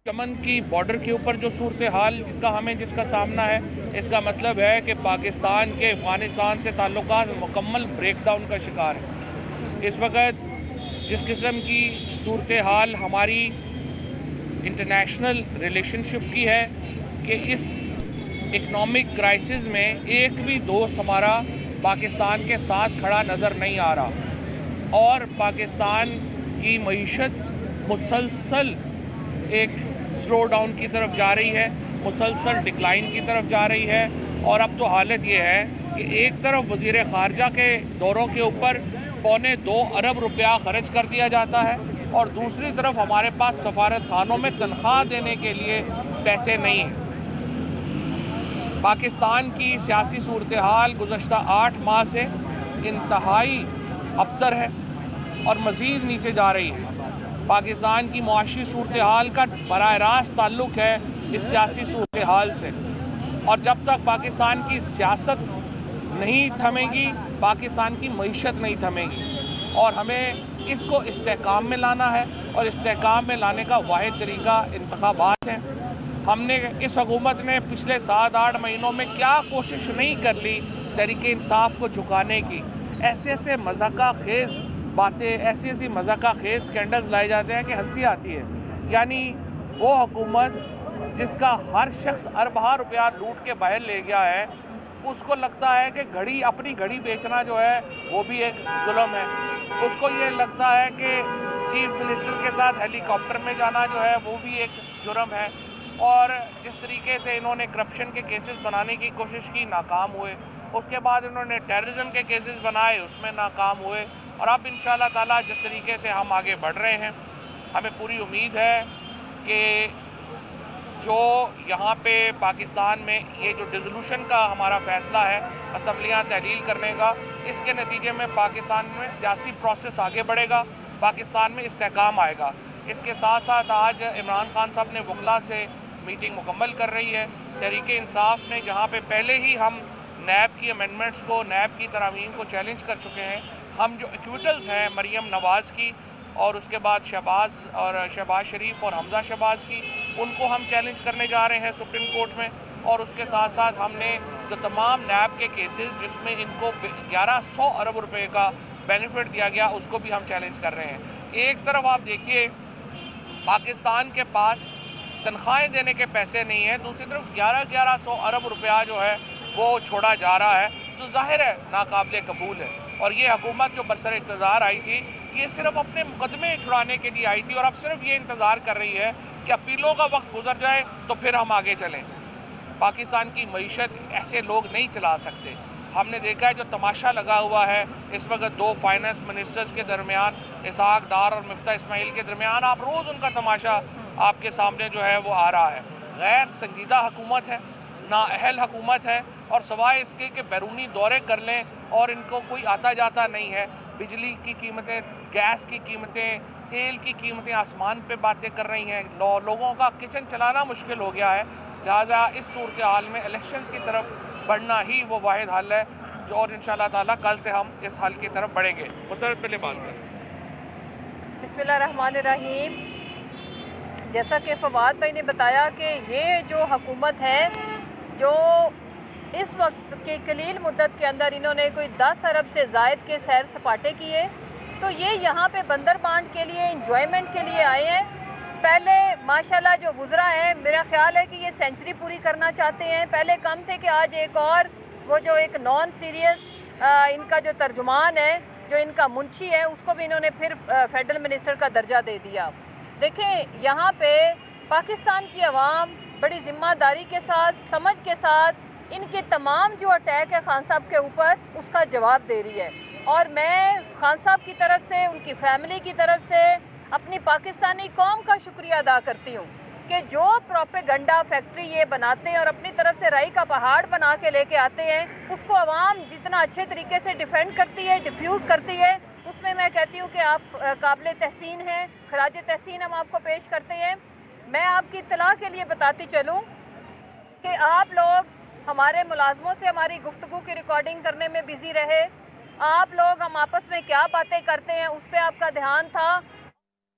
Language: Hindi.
यमन की बॉर्डर के ऊपर जो सूरत हाल का जिसका सामना है, इसका मतलब है कि पाकिस्तान के अफगानिस्तान से ताल्लुकात मुकम्मल ब्रेकडाउन का शिकार है। इस वक्त जिस किस्म की सूरत हाल हमारी इंटरनेशनल रिलेशनशिप की है कि इस इकनॉमिक क्राइसिस में एक भी दोस्त हमारा पाकिस्तान के साथ खड़ा नज़र नहीं आ रहा और पाकिस्तान की मईशत मुसलसल एक स्लो डाउन की तरफ जा रही है, मुसलसल डिक्लाइन की तरफ जा रही है। और अब तो हालत ये है कि एक तरफ वज़ीर ख़ारजा के दौरों के ऊपर 2.25 अरब रुपया खर्च कर दिया जाता है और दूसरी तरफ हमारे पास सफारत खानों में तनख्वाह देने के लिए पैसे नहीं हैं। पाकिस्तान की सियासी सूरत हाल गुज़श्ता 8 माह से इंतहाई अबतर है और मज़ीद नीचे जा रही है। पाकिस्तान की मुआशी सूरत हाल का बराह रास्त ताल्लुक है इस सियासी सूरत हाल से और जब तक पाकिस्तान की सियासत नहीं थमेगी, पाकिस्तान की मईशत नहीं थमेगी और हमें इसको इस्तेहकाम में लाना है और इस्तेहकाम में लाने का वाहिद तरीका इंतखाबात है। हमने इस हुकूमत ने पिछले 7-8 महीनों में क्या कोशिश नहीं कर ली तहरीके इंसाफ को झुकाने की। ऐसे मज़ाक़ा खेज़ बातें, ऐसी मज़ाक़ा खेज़ स्कैंडल्स लाए जाते हैं कि हंसी आती है। यानी वो हुकूमत जिसका हर शख्स अरबा रुपया लूट के बाहर ले गया है, उसको लगता है कि अपनी घड़ी बेचना जो है वो भी एक जुल्म है। उसको ये लगता है कि चीफ मिनिस्टर के साथ हेलीकॉप्टर में जाना जो है वो भी एक जुर्म है। और जिस तरीके से इन्होंने करप्शन के केसेस बनाने की कोशिश की, नाकाम हुए। उसके बाद इन्होंने टेररिज्म के केसेस बनाए, उसमें नाकाम हुए। और अब इंशाअल्लाह ताला जिस तरीके से हम आगे बढ़ रहे हैं, हमें पूरी उम्मीद है कि जो यहाँ पे पाकिस्तान में ये जो डिसोल्यूशन का हमारा फैसला है असम्बलियाँ तहलील करने का, इसके नतीजे में पाकिस्तान में सियासी प्रोसेस आगे बढ़ेगा, पाकिस्तान में इस्तेहकाम आएगा। इसके साथ साथ आज इमरान खान साहब ने वकला से मीटिंग मुकम्मल कर रही है। तहरीके इंसाफ ने जहाँ पे पहले ही हम नैब की अमेंडमेंट्स को, नैब की तरामीम को चैलेंज कर चुके हैं, हम जो एक्विटल्स हैं मरियम नवाज़ की और उसके बाद शहबाज शरीफ और हमजा शहबाज की, उनको हम चैलेंज करने जा रहे हैं सुप्रीम कोर्ट में। और उसके साथ साथ हमने जो तमाम नैब के केसेस जिसमें इनको 1100 अरब रुपए का बेनिफिट दिया गया, उसको भी हम चैलेंज कर रहे हैं। एक तरफ आप देखिए पाकिस्तान के पास तनख्वाहें देने के पैसे नहीं है, दूसरी तरफ 1100 अरब रुपया जो है वो छोड़ा जा रहा है, जो जाहिर है नाकाबिले कबूल है। और ये हुकूमत जो बरसर इक़्तिदार आई थी, ये सिर्फ अपने मुकदमे छुड़ाने के लिए आई थी और अब सिर्फ ये इंतज़ार कर रही है कि अपीलों का वक्त गुजर जाए तो फिर हम आगे चलें। पाकिस्तान की मईशत ऐसे लोग नहीं चला सकते। हमने देखा है जो तमाशा लगा हुआ है इस वक्त 2 फाइनेंस मिनिस्टर्स के दरमियान, इसहाक डार और मिफ्ता इस्माइल के दरमियान, आप रोज़ उनका तमाशा आपके सामने जो है वो आ रहा है। गैर संजीदा हुकूमत है, नाअहल हुकूमत है और सवाए इसके कि बैरूनी दौरे कर लें और इनको कोई आता जाता नहीं है। बिजली की कीमतें, गैस की कीमतें, तेल की कीमतें आसमान पे बातें कर रही हैं। लोगों का किचन चलाना मुश्किल हो गया है। लिहाजा इस सूरत हाल में इलेक्शन की तरफ बढ़ना ही वो वाहिद हल है जो, और इंशाअल्लाह ताला कल से हम इस हल की तरफ बढ़ेंगे। मुसरत पहले बात करें। बिस्मिल्लाहिर्रहमानिर्रहीम। जैसा कि फवाद भाई ने बताया कि ये जो हुकूमत है, जो इस वक्त के कलील मुद्दत के अंदर इन्होंने कोई 10 अरब से ज़ायद के सैर सपाटे किए, तो ये यहाँ पे बंदरबांट के लिए, इंजॉयमेंट के लिए आए हैं। पहले माशाल्लाह जो गुजरा है, मेरा ख्याल है कि ये सेंचुरी पूरी करना चाहते हैं। पहले कम थे कि आज एक और वो जो एक नॉन सीरियस इनका जो तर्जुमान है, जो इनका मुंशी है, उसको भी इन्होंने फिर फेडरल मिनिस्टर का दर्जा दे दिया। देखें, यहाँ पे पाकिस्तान की आवाम बड़ी जिम्मेदारी के साथ, समझ के साथ इनके तमाम जो अटैक है खान साहब के ऊपर, उसका जवाब दे रही है। और मैं खान साहब की तरफ से, उनकी फैमिली की तरफ से, अपनी पाकिस्तानी कौम का शुक्रिया अदा करती हूँ कि जो प्रोपेगंडा फैक्ट्री ये बनाते हैं और अपनी तरफ से राई का पहाड़ बना के लेके आते हैं, उसको आवाम जितना अच्छे तरीके से डिफेंड करती है, डिफ्यूज़ करती है, उसमें मैं कहती हूँ कि आप काबिल तहसीन हैं। खराज तहसीन हम आपको पेश करते हैं। मैं आपकी इत्तला के लिए बताती चलूँ कि आप लोग हमारे मुलाजमों से हमारी गुफ्तगू की रिकॉर्डिंग करने में बिजी रहे। आप लोग हम आपस में क्या बातें करते हैं उस पर आपका ध्यान था।